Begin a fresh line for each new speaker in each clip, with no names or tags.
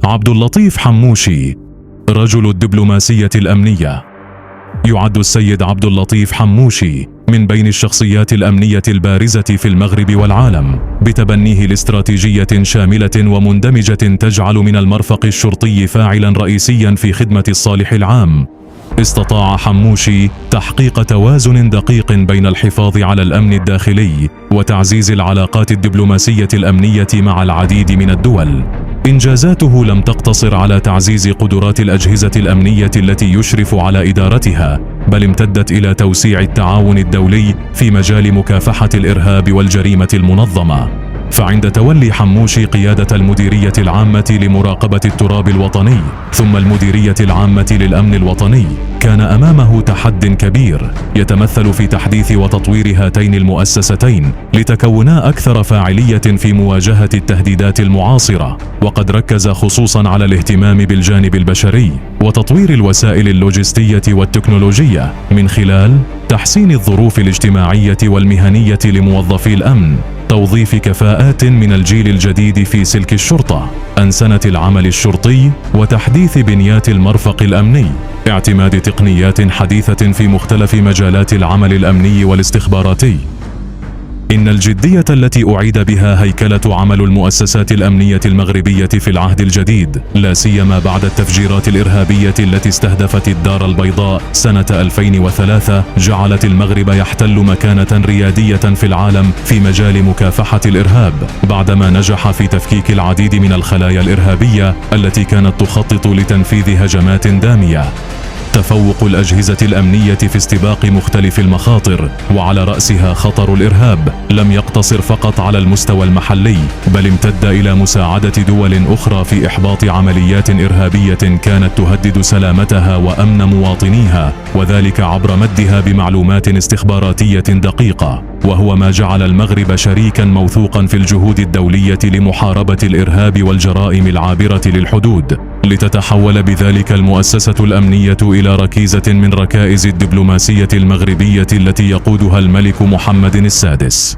عبد اللطيف حموشي، رجل الدبلوماسية الأمنية. يعد السيد عبد اللطيف حموشي من بين الشخصيات الأمنية البارزة في المغرب والعالم، بتبنيه لاستراتيجية شاملة ومندمجة تجعل من المرفق الشرطي فاعلا رئيسيا في خدمة الصالح العام. استطاع حموشي تحقيق توازن دقيق بين الحفاظ على الأمن الداخلي وتعزيز العلاقات الدبلوماسية الأمنية مع العديد من الدول. إنجازاته لم تقتصر على تعزيز قدرات الأجهزة الأمنية التي يشرف على إدارتها، بل امتدت إلى توسيع التعاون الدولي في مجال مكافحة الإرهاب والجريمة المنظمة. فعند تولي حموشي قيادة المديرية العامة لمراقبة التراب الوطني ثم المديرية العامة للأمن الوطني، كان أمامه تحد كبير يتمثل في تحديث وتطوير هاتين المؤسستين لتكونا أكثر فاعلية في مواجهة التهديدات المعاصرة. وقد ركز خصوصاً على الاهتمام بالجانب البشري وتطوير الوسائل اللوجستية والتكنولوجية من خلال تحسين الظروف الاجتماعية والمهنية لموظفي الأمن، توظيف كفاءات من الجيل الجديد في سلك الشرطة، أنسنة العمل الشرطي وتحديث بنيات المرفق الأمني، اعتماد تقنيات حديثة في مختلف مجالات العمل الأمني والاستخباراتي. إن الجدية التي أعيد بها هيكلة عمل المؤسسات الأمنية المغربية في العهد الجديد، لا سيما بعد التفجيرات الإرهابية التي استهدفت الدار البيضاء سنة 2003، جعلت المغرب يحتل مكانة ريادية في العالم في مجال مكافحة الإرهاب، بعدما نجح في تفكيك العديد من الخلايا الإرهابية التي كانت تخطط لتنفيذ هجمات دامية. تفوق الأجهزة الأمنية في استباق مختلف المخاطر، وعلى رأسها خطر الإرهاب، لم يقتصر فقط على المستوى المحلي، بل امتد إلى مساعدة دول أخرى في إحباط عمليات إرهابية كانت تهدد سلامتها وأمن مواطنيها، وذلك عبر مدها بمعلومات استخباراتية دقيقة، وهو ما جعل المغرب شريكا موثوقا في الجهود الدولية لمحاربة الإرهاب والجرائم العابرة للحدود، لتتحول بذلك المؤسسة الأمنية إلى ركيزة من ركائز الدبلوماسية المغربية التي يقودها الملك محمد السادس.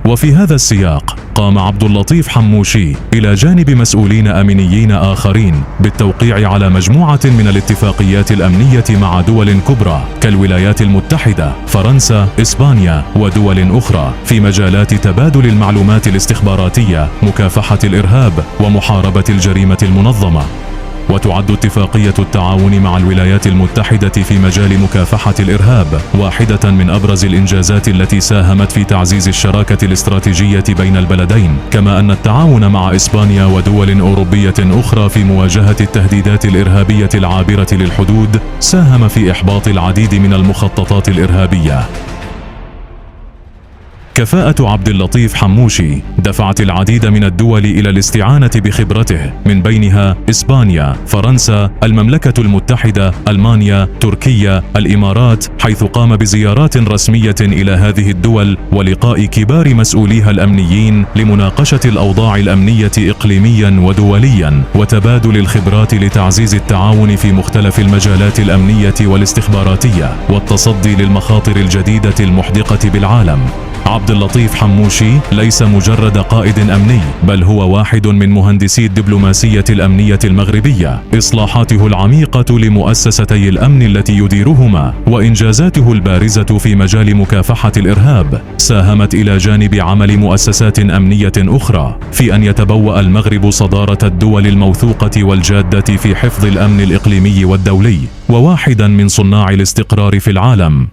وفي هذا السياق قام عبد اللطيف حموشي إلى جانب مسؤولين أمنيين آخرين بالتوقيع على مجموعة من الاتفاقيات الأمنية مع دول كبرى كالولايات المتحدة، فرنسا، إسبانيا ودول أخرى في مجالات تبادل المعلومات الاستخباراتية، مكافحة الإرهاب ومحاربة الجريمة المنظمة. وتعد اتفاقية التعاون مع الولايات المتحدة في مجال مكافحة الإرهاب واحدة من أبرز الإنجازات التي ساهمت في تعزيز الشراكة الاستراتيجية بين البلدين، كما أن التعاون مع إسبانيا ودول أوروبية أخرى في مواجهة التهديدات الإرهابية العابرة للحدود ساهم في إحباط العديد من المخططات الإرهابية. كفاءة عبد اللطيف حموشي دفعت العديد من الدول إلى الاستعانة بخبرته، من بينها إسبانيا، فرنسا، المملكة المتحدة، ألمانيا، تركيا، الإمارات، حيث قام بزيارات رسمية إلى هذه الدول ولقاء كبار مسؤوليها الأمنيين لمناقشة الأوضاع الأمنية إقليميا ودوليا، وتبادل الخبرات لتعزيز التعاون في مختلف المجالات الأمنية والاستخباراتية والتصدي للمخاطر الجديدة المحدقة بالعالم. عبد اللطيف حموشي ليس مجرد قائد أمني، بل هو واحد من مهندسي الدبلوماسية الأمنية المغربية. إصلاحاته العميقة لمؤسستي الأمن التي يديرهما وإنجازاته البارزة في مجال مكافحة الإرهاب ساهمت إلى جانب عمل مؤسسات أمنية أخرى في أن يتبوأ المغرب صدارة الدول الموثوقة والجادة في حفظ الأمن الإقليمي والدولي، وواحدا من صناع الاستقرار في العالم.